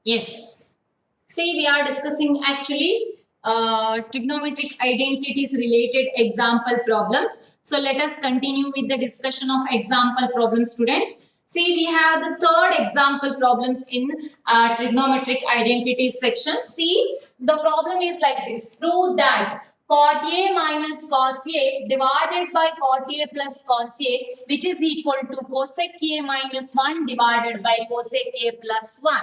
Yes. See, we are discussing actually trigonometric identities related example problems. So let us continue with the discussion of example problems, students. See, we have the third example problems in trigonometric identities section. See, the problem is like this. Prove that cot A minus cos A divided by cot A plus cos A, which is equal to cosec A minus 1 divided by cosec A plus 1.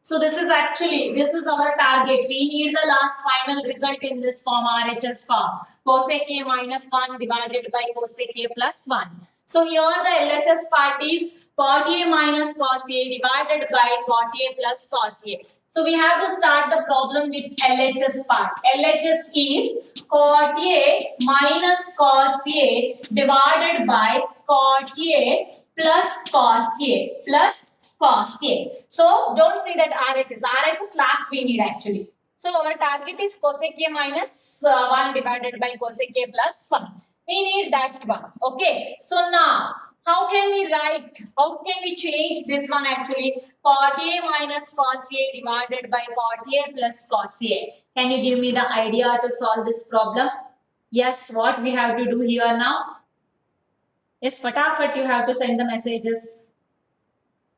So this is our target. We need the last final result in this form, RHS form. Cosec A minus 1 divided by cosec A plus 1. So here the LHS part is cot A minus cos A divided by cot A plus cos A. So we have to start the problem with LHS part. LHS is cot A minus cos A divided by cot A plus cos A plus cos A. So don't say that RHS. RHS last we need actually. So our target is cosec A minus 1 divided by cosec A plus 1. We need that one. Okay. So now how can we write? How can we change this one actually? Cot A minus cos A divided by cot A plus cos A. Can you give me the idea to solve this problem? Yes, what we have to do here now? Yes, fatafat you have to send the messages.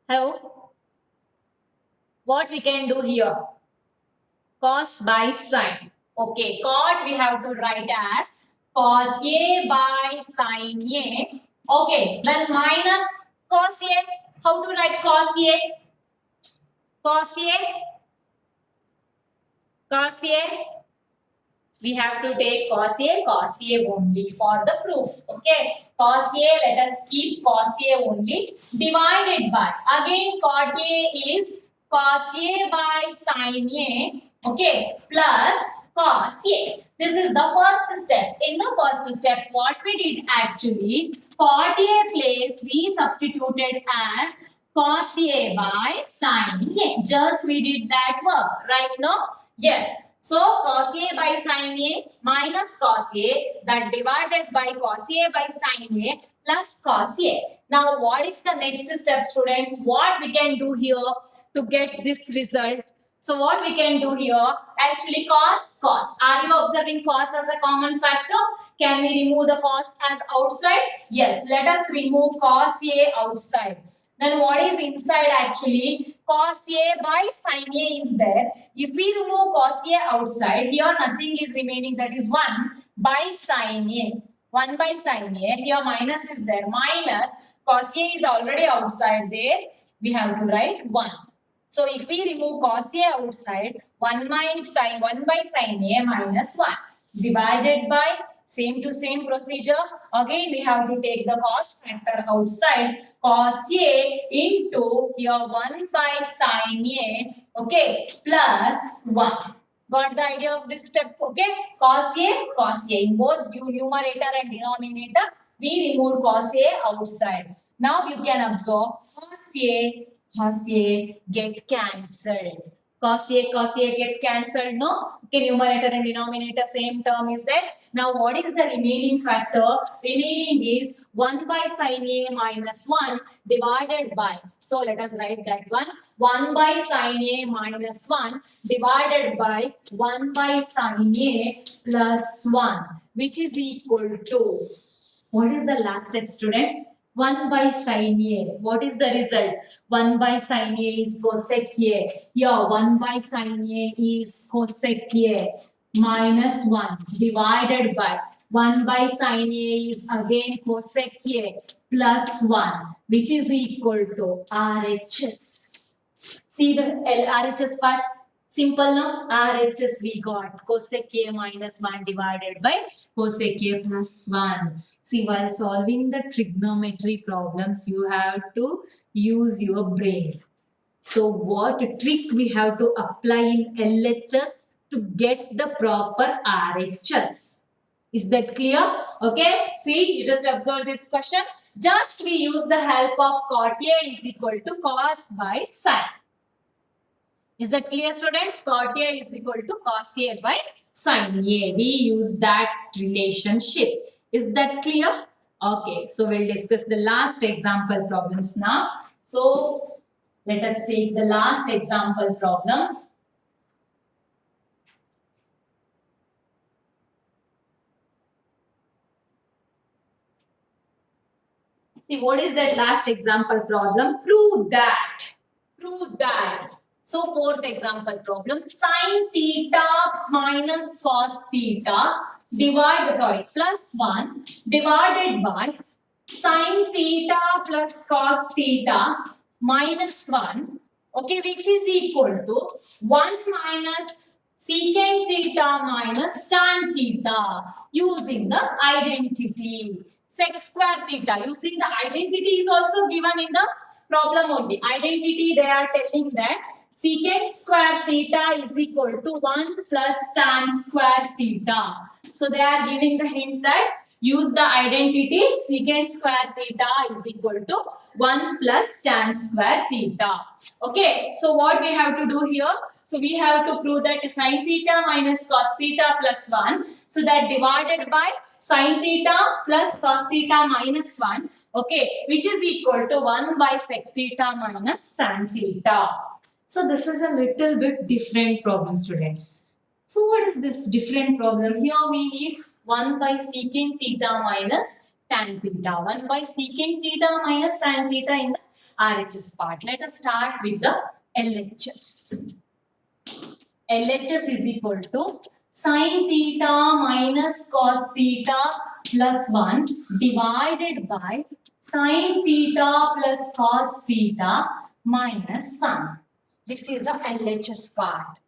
Hello? What we can do here? Cos by sine. Okay, cot we have to write as cos A by sine A. Okay, then minus cos A. How to write cos A? Cos A. Cos A. We have to take cos A only for the proof. Okay, cos A, let us keep cos A only divided by, again cot A is cos A by sin A, okay, plus cos A. This is the first step. In the first step, what we did actually, cot A place we substituted as cos A by sin A. Just we did that work, right now? Yes. So cos A by sin A minus cos A, that divided by cos A by sin A plus cos A. Now what is the next step, students? What we can do here to get this result? So what we can do here? Actually cos. Are you observing cos as a common factor? Can we remove the cos as outside? Yes, let us remove cos A outside. Then what is inside actually? Cos A by sin A is there. If we remove cos A outside, here nothing is remaining, that is 1 by sin A. 1 by sin A. Here minus is there. Minus cos A is already outside there. We have to write 1. So if we remove cos A outside, 1 by sin A minus 1 divided by, same to same procedure. Again we have to take the cos factor outside. Cos A into here 1 by sin A, okay, plus 1. Got the idea of this step? Okay, cos A in both numerator and denominator we remove cos A outside. Now you can absorb cos A get cancelled. Cos A get cancelled, no? Okay, numerator and denominator same term is there. Now what is the remaining factor? Remaining is 1 by sin A minus 1 divided by, so let us write that one. 1 by sin A minus 1 divided by 1 by sin A plus 1, which is equal to, what is the last step, students? 1 by sin A. What is the result? 1 by sin A is cosec A. Here, 1 by sin A is cosec A minus 1 divided by 1 by sin A is again cosec A plus 1, which is equal to RHS. See the RHS part? Simple, no? RHS we got cosec A minus 1 divided by cosec A plus 1. See, while solving the trigonometry problems, you have to use your brain. So what trick we have to apply in LHS to get the proper RHS? Is that clear? Okay. See, you just observe this question. Just we use the help of cot A is equal to cos by sin. Is that clear, students? Cot A is equal to cos A by sin A. We use that relationship. Is that clear? Okay, so we'll discuss the last example problems now. So Let us take the last example problem. See, what is that last example problem? Prove that. Prove that. So, fourth example problem. Sin theta minus cos theta plus 1 divided by sin theta plus cos theta minus 1, okay, which is equal to 1 minus secant theta minus tan theta using the identity. Sec square theta. Using the identity is also given in the problem only. Identity, they are telling that secant square theta is equal to 1 plus tan square theta. So they are giving the hint that use the identity secant square theta is equal to 1 plus tan square theta. Okay, so what we have to do here? So we have to prove that sin theta minus cos theta plus 1. So that divided by sin theta plus cos theta minus 1. Okay, which is equal to 1 by sec theta minus tan theta. So this is a little bit different problem, students. So what is this different problem? Here we need 1 by secant theta minus tan theta. 1 by secant theta minus tan theta in the RHS part. Let us start with the LHS. LHS is equal to sin theta minus cos theta plus 1 divided by sin theta plus cos theta minus 1. This is the LHS part.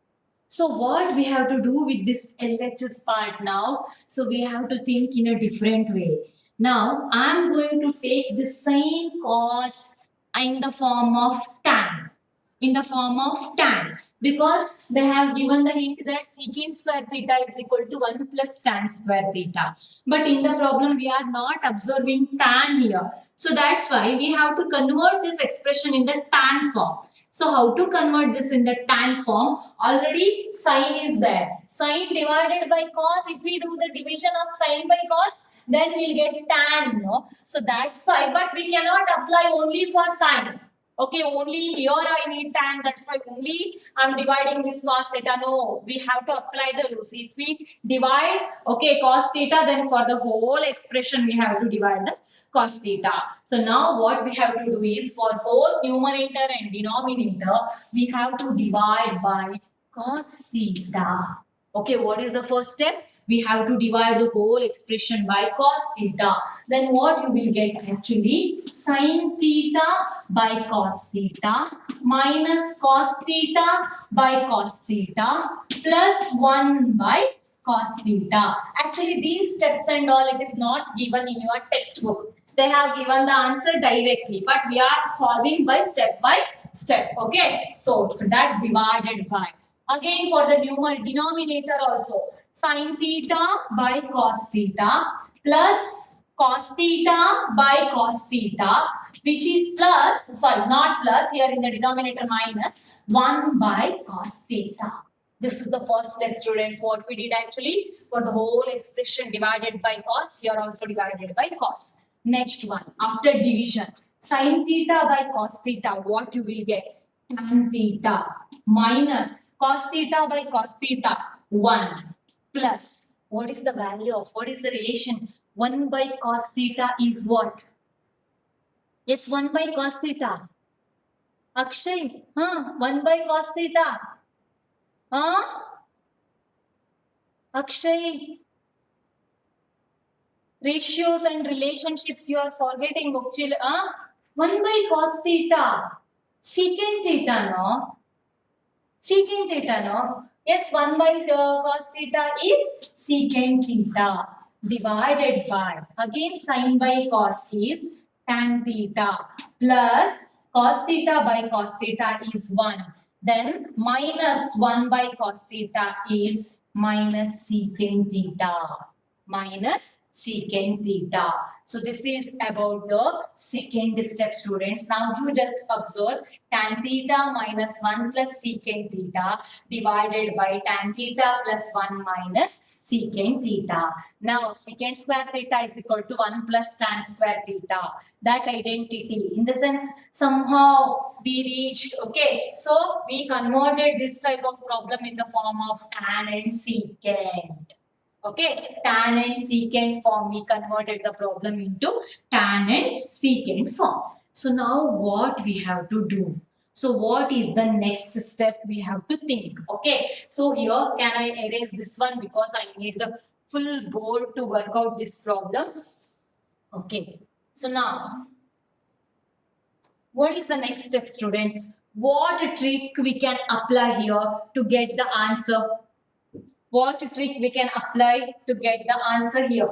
So what we have to do with this LHS part now? So we have to think in a different way. Now I am going to take the same cos in the form of tan. In the form of tan. Because they have given the hint that secant square theta is equal to 1 plus tan square theta. But in the problem, we are not observing tan here. So that's why we have to convert this expression in the tan form. So how to convert this in the tan form? Already sine is there. Sine divided by cos. If we do the division of sine by cos, then we'll get tan, no? So that's why. But we cannot apply only for sine. Okay, only here I need tan. That's why only I'm dividing this cos theta. No, we have to apply the rules. If we divide, okay, cos theta, then for the whole expression we have to divide the cos theta. So now what we have to do is for both numerator and denominator, we have to divide by cos theta. Okay, what is the first step? We have to divide the whole expression by cos theta. Then what you will get actually? Sin theta by cos theta minus cos theta by cos theta plus 1 by cos theta. Actually, these steps and all, it is not given in your textbook. They have given the answer directly, but we are solving by step. Okay, so that divided by. Again for the denominator also, sin theta by cos theta plus cos theta by cos theta, which is plus, sorry, not plus, here in the denominator minus 1 by cos theta. This is the first step, students. What we did actually for the whole expression divided by cos, here also divided by cos. Next one, after division, sin theta by cos theta, what you will get? Tan theta minus cos theta by cos theta 1 plus, what is the value of, what is the relation? 1 by cos theta is what? Yes, 1 by cos theta. Akshay, 1 by cos theta. Akshay, ratios and relationships you are forgetting, Mukchil. 1 by cos theta. Secant theta, no? Secant theta, no? Yes, 1 by cos theta is secant theta divided by, again sin by cos is tan theta plus cos theta by cos theta is 1. Then minus 1 by cos theta is minus secant theta. Minus secant theta. So this is about the second step, students. Now you just observe tan theta minus 1 plus secant theta divided by tan theta plus 1 minus secant theta. Now secant square theta is equal to 1 plus tan square theta. That identity, in the sense, somehow we reached, okay, so we converted this type of problem in the form of tan and secant. Okay, tan and secant form, we converted the problem into tan and secant form. So now what we have to do? So what is the next step we have to think? Okay, so here can I erase this one because I need the full board to work out this problem. Okay, so now what is the next step, students? What trick we can apply here to get the answer? What trick we can apply to get the answer here?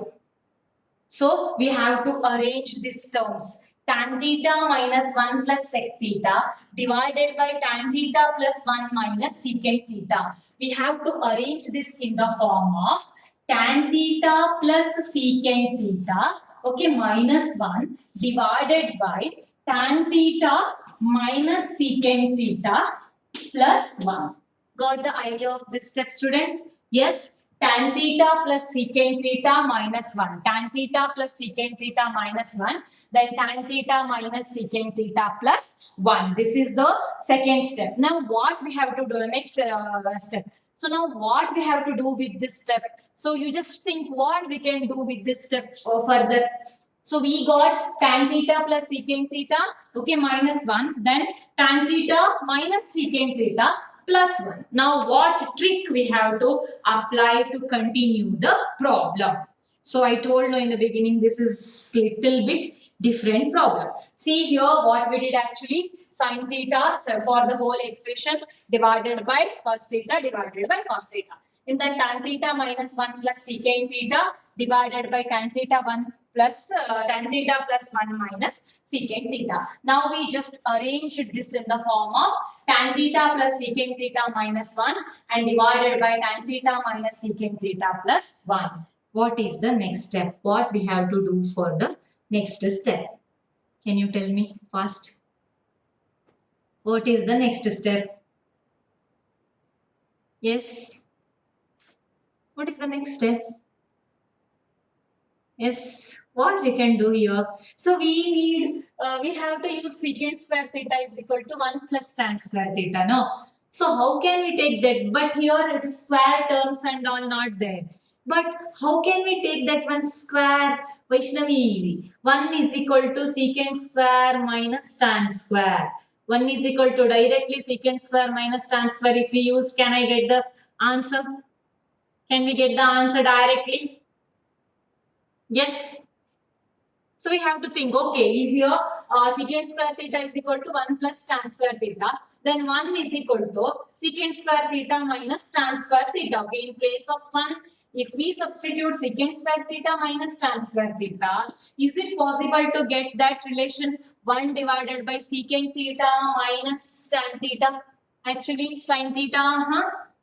So we have to arrange these terms. Tan theta minus 1 plus sec theta divided by tan theta plus 1 minus secant theta. We have to arrange this in the form of tan theta plus secant theta, okay, minus 1 divided by tan theta minus secant theta plus 1. Got the idea of this step, students? Yes. Tan theta plus secant theta minus 1. Tan theta plus secant theta minus 1. Then tan theta minus secant theta plus 1. This is the second step. Now what we have to do? Next step. So now what we have to do with this step? So you just think what we can do with this step further. So we got tan theta plus secant theta, okay, minus 1. Then tan theta minus secant theta plus 1. Now what trick we have to apply to continue the problem? So I told you in the beginning, this is little bit different problem. See here what we did actually, sin theta for the whole expression divided by cos theta divided by cos theta. In the tan theta minus 1 plus secant theta divided by tan theta 1 plus tan theta plus 1 minus secant theta. Now we just arranged this in the form of tan theta plus secant theta minus 1 and divided by tan theta minus secant theta plus 1. What is the next step? What we have to do for the next step? Can you tell me first? What is the next step? Yes. What is the next step? Yes, what we can do here? So we have to use secant square theta is equal to 1 plus tan square theta, no? So how can we take that? But here it is square terms and all not there. But how can we take that one square, Vaishnavi? 1 is equal to secant square minus tan square. 1 is equal to directly secant square minus tan square. If we use, can I get the answer? Can we get the answer directly? Yes. So we have to think, okay, here secant square theta is equal to 1 plus tan square theta. Then 1 is equal to secant square theta minus tan square theta. Okay, in place of 1, if we substitute secant square theta minus tan square theta, is it possible to get that relation 1 divided by secant theta minus tan theta? Actually, sin theta,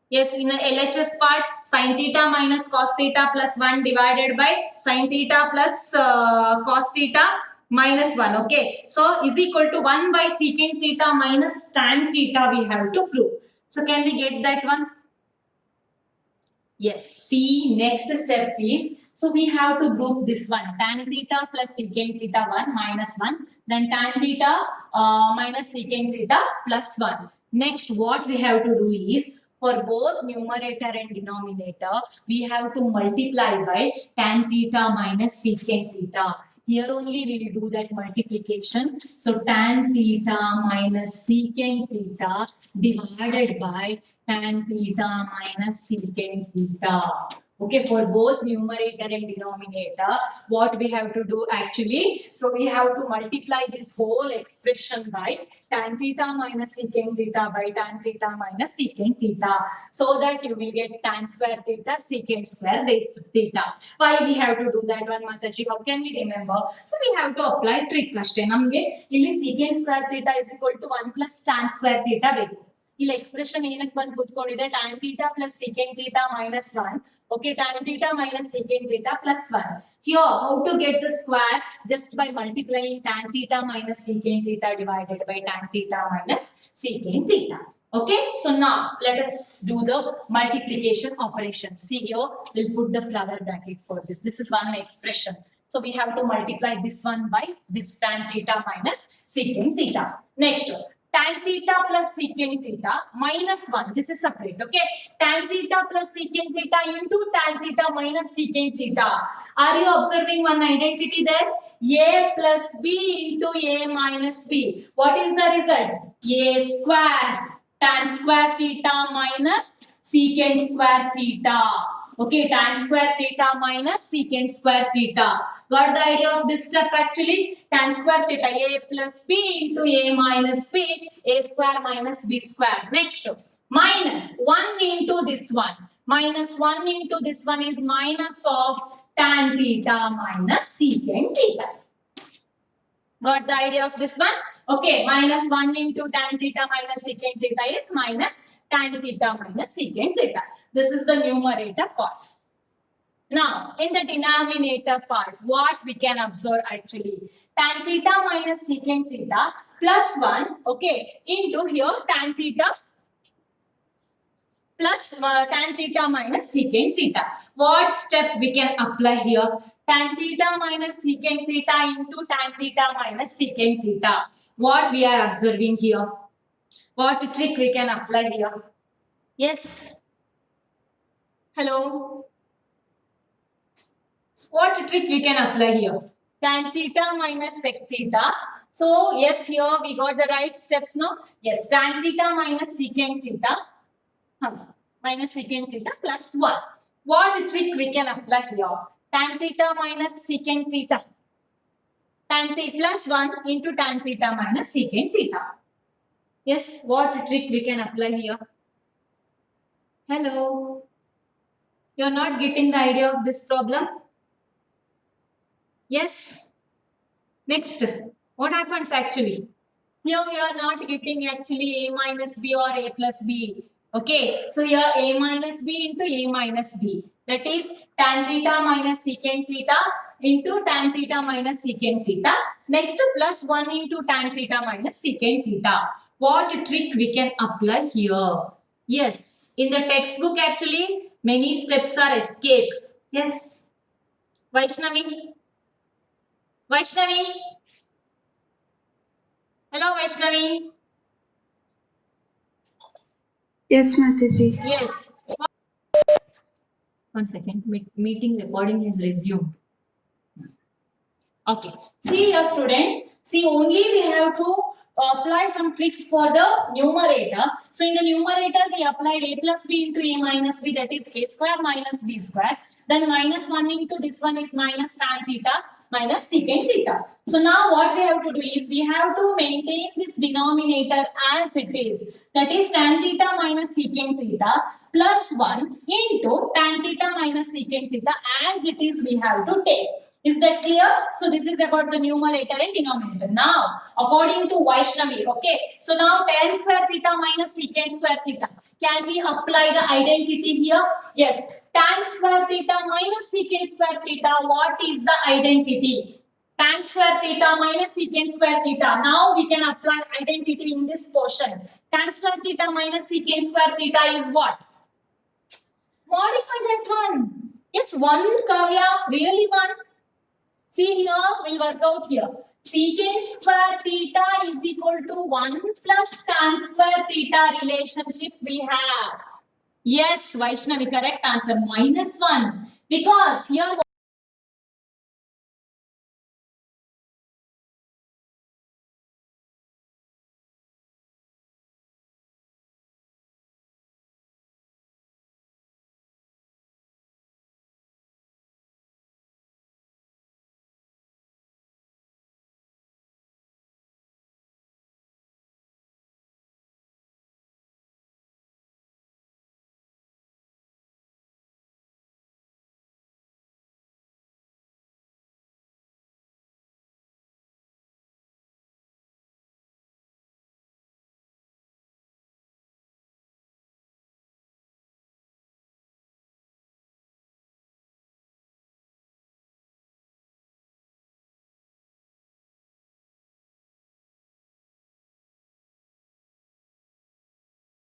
yes, in the LHS part, sin theta minus cos theta plus 1 divided by sin theta plus cos theta minus 1. Okay. So, is equal to 1 by secant theta minus tan theta we have to prove. So, can we get that one? Yes. See, next step is, so we have to group this one, tan theta plus secant theta 1 minus 1, then tan theta minus secant theta plus 1. Next, what we have to do is, for both numerator and denominator, we have to multiply by tan theta minus secant theta. Here only we will do that multiplication. So tan theta minus secant theta divided by tan theta minus secant theta. Okay, for both numerator and denominator, what we have to do actually, so we have to multiply this whole expression by tan theta minus secant theta by tan theta minus secant theta, so that you will get tan square theta secant square theta. Why we have to do that one, Mataji? How can we remember? So we have to apply trick ಅಷ್ಟೇ. ನಮಗೆ ಇಲ್ಲಿ secant square theta is equal to 1 plus tan square theta ಬೇಕು. ಇಲ್ಲಿ expression ಏನಕ್ಕೆ ಬಂದು ಕೂತ್ಕೊಂಡಿದೆ tan theta plus secant theta minus 1. Okay, tan theta minus secant theta plus 1. Here, how to get the square? Just by multiplying tan theta minus secant theta divided by tan theta minus secant theta. Okay, so now let us do the multiplication operation. See here, we'll put the flower bracket for this. This is one expression. So we have to multiply this one by this tan theta minus secant theta. Next, tan theta plus secant theta minus 1. This is separate. Okay, tan theta plus secant theta into tan theta minus secant theta. Are you observing one identity there? A plus b into a minus b. What is the result? A square tan square theta minus secant square theta. Okay, tan square theta minus secant square theta. Got the idea of this step actually? Tan square theta, a plus b into a minus b, a square minus b square. Next, minus 1 into this one. Minus 1 into this one is minus of tan theta minus secant theta. Got the idea of this one? Okay, minus 1 into tan theta minus secant theta is minus tan theta minus secant theta. This is the numerator part. Now, in the denominator part, what we can observe actually? Tan theta minus secant theta plus 1, okay, into here tan theta plus tan theta minus secant theta. What step we can apply here? Tan theta minus secant theta into tan theta minus secant theta. What we are observing here? What trick we can apply here? Yes. Hello. What trick we can apply here? Tan theta minus sec theta. So yes, here we got the right steps now. Yes, tan theta minus secant theta minus secant theta plus 1. What trick we can apply here? Tan theta minus secant theta. Tan theta plus 1 into tan theta minus secant theta. Yes, what trick we can apply here? Hello. You're not getting the idea of this problem? Yes. Next, what happens actually? Here we are not getting actually a minus b or a plus b. Okay, so here a minus b into a minus b. That is tan theta minus secant theta into tan theta minus secant theta. Next, plus 1 into tan theta minus secant theta. What trick we can apply here? Yes, in the textbook actually many steps are escaped. Yes, Vaishnavi. Vaishnavi. Hello, Vaishnavi. Yes, Mataji. Yes. One second. Meeting recording has resumed. Okay. See here, students. See, only we have to apply some tricks for the numerator. So, in the numerator, we applied a plus b into a minus b, that is a square minus b square. Then minus 1 into this one is minus tan theta minus secant theta. So, now what we have to do is we have to maintain this denominator as it is. That is tan theta minus secant theta plus 1 into tan theta minus secant theta as it is we have to take. Is that clear? So this is about the numerator and denominator. Now, according to Vaishnavi, okay. So now tan square theta minus secant square theta. Can we apply the identity here? Yes. Tan square theta minus secant square theta. What is the identity? Tan square theta minus secant square theta. Now we can apply identity in this portion. Tan square theta minus secant square theta is what? Modify that one. Yes, one, Kavya. Really one? See here, we'll work out here. Secant square theta is equal to 1 plus tan square theta relationship we have. Yes, Vaishnavi, correct answer. -1. Because here